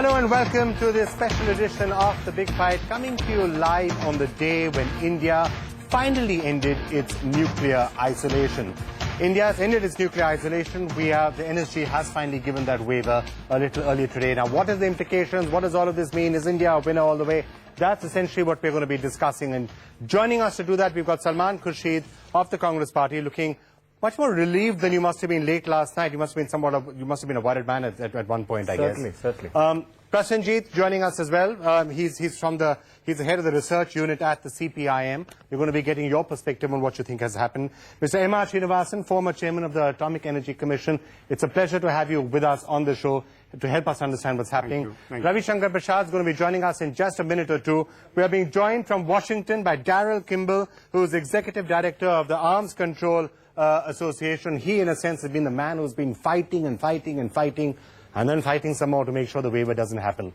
Hello and welcome to this special edition of The Big Fight, coming to you live on the day when India finally ended its nuclear isolation. India has ended its nuclear isolation. The NSG has finally given that waiver a little earlier today. Now, what are the implications? What does all of this mean? Is India a winner all the way? That's essentially what we're going to be discussing. And joining us to do that, we've got Salman Khurshid of the Congress Party, looking much more relieved than you must have been late last night. You must have been a worried man at one point, I guess. Certainly. Prasenjit joining us as well. He's the head of the research unit at the CPIM. We're going to be getting your perspective on what you think has happened. Mr. M.R. Srinivasan, former chairman of the Atomic Energy Commission. It's a pleasure to have you with us on the show to help us understand what's happening. Thank you. Ravi Shankar Prasad is going to be joining us in just a minute or two. We are being joined from Washington by Daryl Kimball, who is executive director of the Arms Control Association. He, in a sense, has been the man who's been fighting and then fighting some more to make sure the waiver doesn't happen.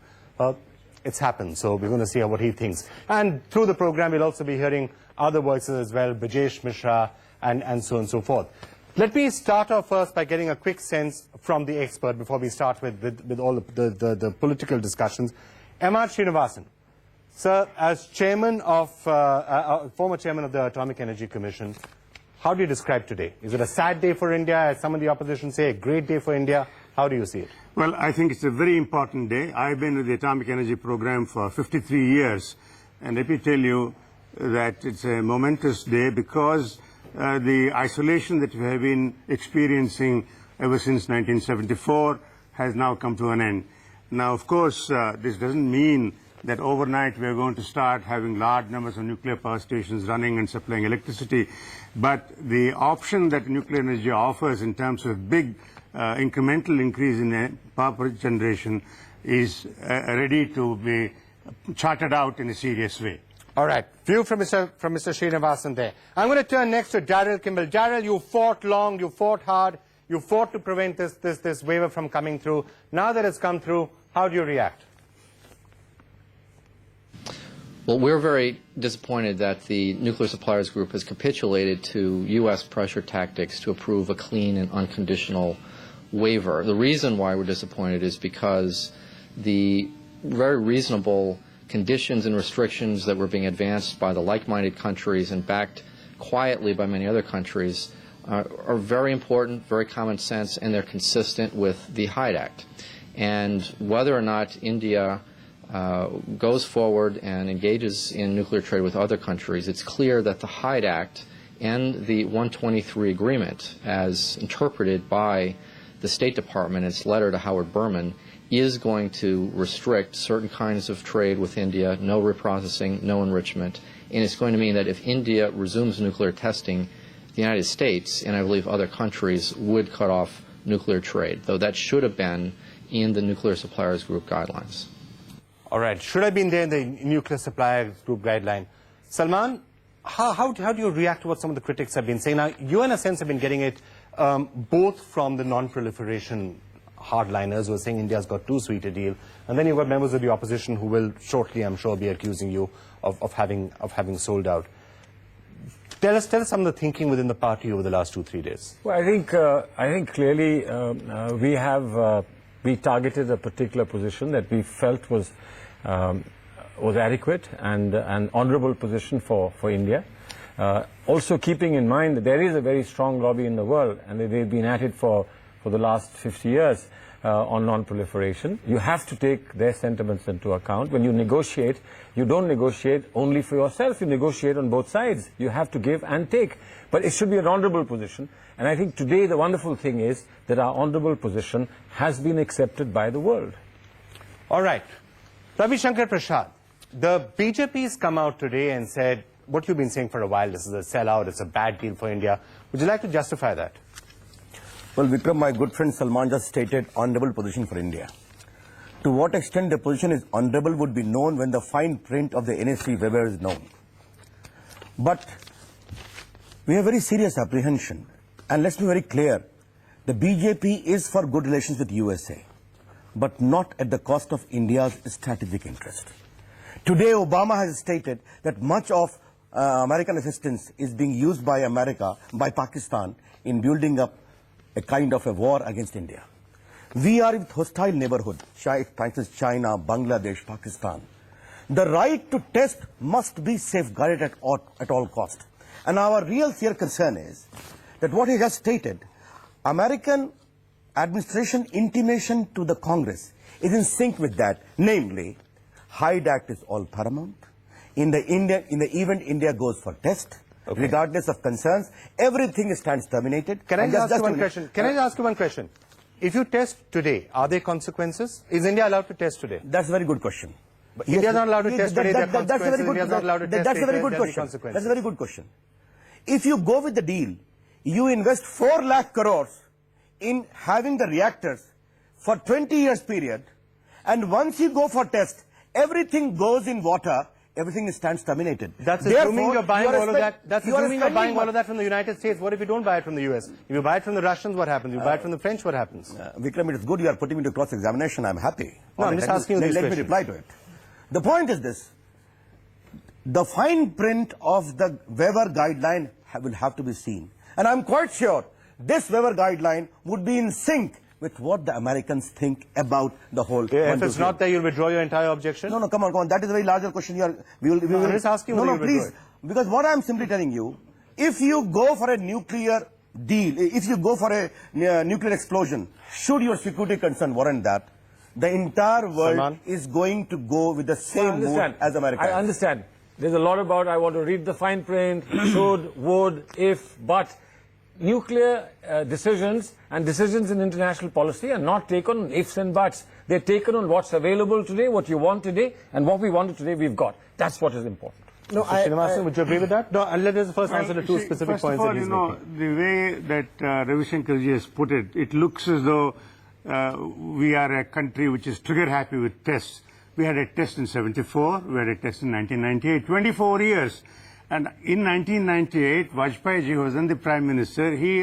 It's happened, so we're going to see what he thinks. And through the program, we'll also be hearing other voices as well, Brajesh Mishra, and so on and so forth. Let me start off first by getting a quick sense from the expert before we start with all the political discussions. M.R. Srinivasan, sir, as chairman of, former chairman of the Atomic Energy Commission, how do you describe today? Is it a sad day for India, as some of the opposition say, a great day for India? How do you see it? Well, I think it's a very important day. I've been with the Atomic Energy Program for 53 years, and let me tell you that it's a momentous day because the isolation that we have been experiencing ever since 1974 has now come to an end. Now, of course, this doesn't mean that overnight we are going to start having large numbers of nuclear power stations running and supplying electricity. But the option that nuclear energy offers in terms of big incremental increase in power generation is ready to be charted out in a serious way. All right. View from Mr. Srinivasan there. I'm going to turn next to Daryl Kimball. Daryl, you fought long, you fought hard, you fought to prevent this waiver from coming through. Now that it's come through, how do you react? Well, we're very disappointed that the Nuclear Suppliers Group has capitulated to U.S. pressure tactics to approve a clean and unconditional waiver. The reason why we're disappointed is because the very reasonable conditions and restrictions that were being advanced by the like-minded countries and backed quietly by many other countries are very important, very common sense, and they're consistent with the Hyde Act. And whether or not India goes forward and engages in nuclear trade with other countries, it's clear that the Hyde Act and the 123 agreement, as interpreted by the State Department in its letter to Howard Berman, is going to restrict certain kinds of trade with India, no reprocessing, no enrichment, and it's going to mean that if India resumes nuclear testing, the United States, and I believe other countries, would cut off nuclear trade, though that should have been in the Nuclear Suppliers Group guidelines. All right. Should have been there in the Nuclear Suppliers Group guideline. Salman, how do you react to what some of the critics have been saying? Now, you, in a sense, have been getting it both from the non-proliferation hardliners who are saying India's got too sweet a deal, and then you've got members of the opposition who will shortly, I'm sure, be accusing you of having sold out. Tell us some of the thinking within the party over the last 2-3 days. Well, I think clearly we targeted a particular position that we felt was adequate and an honourable position for India. Also keeping in mind that there is a very strong lobby in the world, and they've been at it for the last 50 years on non-proliferation. You have to take their sentiments into account. When you negotiate, you don't negotiate only for yourself. You negotiate on both sides. You have to give and take. But it should be an honourable position. And I think today the wonderful thing is that our honourable position has been accepted by the world. All right. Ravi Shankar Prasad, the BJP's come out today and said what you've been saying for a while, this is a sellout, it's a bad deal for India. Would you like to justify that? Well, Vikram, my good friend Salman just stated honourable position for India. To what extent the position is honourable would be known when the fine print of the NSC waiver is known. But we have very serious apprehension. And let's be very clear, the BJP is for good relations with USA, but not at the cost of India's strategic interest. Today, Obama has stated that much of American assistance is being used by Pakistan in building up a kind of a war against India. We are with hostile neighborhood, for instance, China, Bangladesh, Pakistan. The right to test must be safeguarded at all cost. And our real fear concern is that what he just stated, American administration intimation to the Congress is in sync with that. Namely, Hyde Act is all paramount. In the event India goes for test, regardless of concerns, everything stands terminated. Can I ask you one question? Can I ask you one question? If you test today, are there consequences? Is India allowed to test today? That's a very good question. But India is not allowed to test today. That's a very good question. That's a very good question. If you go with the deal, you invest 4 lakh crores in having the reactors for 20 years period, and once you go for test, everything goes in water. Everything stands terminated. That's assuming you're buying all of that. That's assuming you're buying all of that from the United States. What if you don't buy it from the US? If you buy it from the Russians, what happens? If you buy it from the French, what happens? Vikram, it is good you are putting me to cross-examination. I'm happy. No, I'm just asking you these questions. Let me reply to it. The point is this. The fine print of the Weber guideline will have to be seen. And I'm quite sure this Weber guideline would be in sync with what the Americans think about the whole. If it's not there, you'll withdraw your entire objection? No, come on. That is a very larger question. We will I'm just asking you. No, please. Because what I'm simply telling you, if you go for a nuclear deal, if you go for a nuclear explosion, should your security concern warrant that, the entire world is going to go with the same mood as America. I understand. There's a lot about, I want to read the fine print, should, would, if, but. Nuclear decisions and decisions in international policy are not taken on ifs and buts. They're taken on what's available today, what you want today, and what we wanted today we've got. That's what is important. No, Srinivasan, would you agree with that? No, and let us first answer the two specific points that he's making. The way that Ravi Shankarji has put it, it looks as though we are a country which is trigger happy with tests. We had a test in 74, we had a test in 1998, 24 years. And in 1998, Vajpayee ji, who was then the Prime Minister, he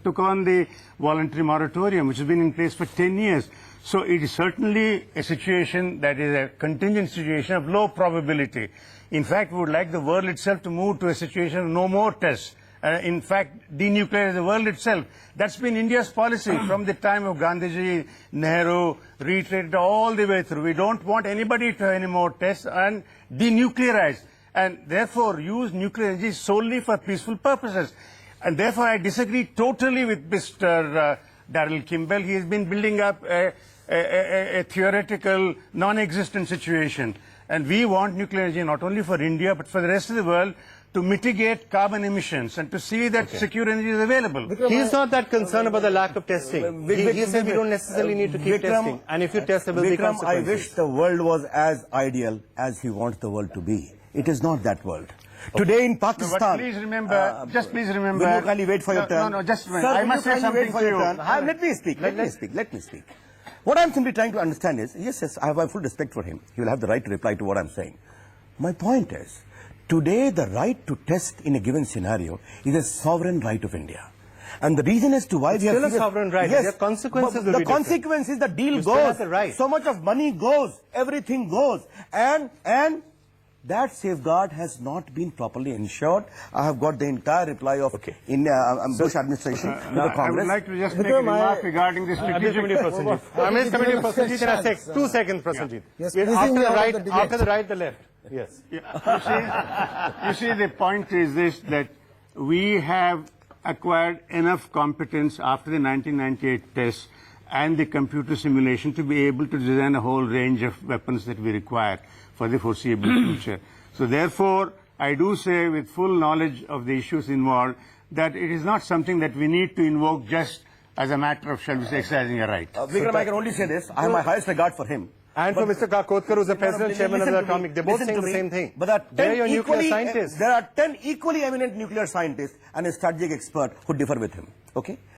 took on the voluntary moratorium, which has been in place for 10 years. So it is certainly a situation that is a contingent situation of low probability. In fact, we would like the world itself to move to a situation of no more tests. In fact, denuclearize the world itself. That's been India's policy from the time of Gandhiji, Nehru, reiterated all the way through. We don't want anybody to have any more tests and denuclearize. And therefore use nuclear energy solely for peaceful purposes. And therefore I disagree totally with Mr. Daryl Kimball. He has been building up a theoretical, non-existent situation. And we want nuclear energy not only for India, but for the rest of the world to mitigate carbon emissions and to see that secure energy is available. He's not that concerned about the lack of testing. He said we don't necessarily need to keep testing. And if you test, there will be consequences. I wish the world was as ideal as he wants the world to be. It is not that world. Today in Pakistan... No, but please remember, just please remember... Will you kindly wait for your turn? No, just a minute. Sir, I must say something to you. Let me speak. What I'm simply trying to understand is, yes, I have full respect for him. He will have the right to reply to what I'm saying. My point is, today the right to test in a given scenario is a sovereign right of India. And the reason as to why we have... Still a sovereign right. Yes, the consequences will the be consequence is the deal you goes. Still have the right. So much of money goes. Everything goes. And that safeguard has not been properly ensured. I have got the entire reply of Bush administration to the Congress. I would like to just make a remark regarding this strategic... Committee Prasenjit, takes 2 seconds, Prasenjit. Yes, after the right, the left. Yes. You see, the point is this, that we have acquired enough competence after the 1998 tests and the computer simulation to be able to design a whole range of weapons that we require for the foreseeable future. So therefore, I do say with full knowledge of the issues involved that it is not something that we need to invoke just as a matter of, shall we say, exercising a right. Vikram, I can only say this. I have my highest regard for him. And for Mr. Kakotkar, who's the president, chairman of the Atomic, they're both saying the same thing. But they're your nuclear scientists. There are 10 equally eminent nuclear scientists and a strategic expert who differ with him. Okay?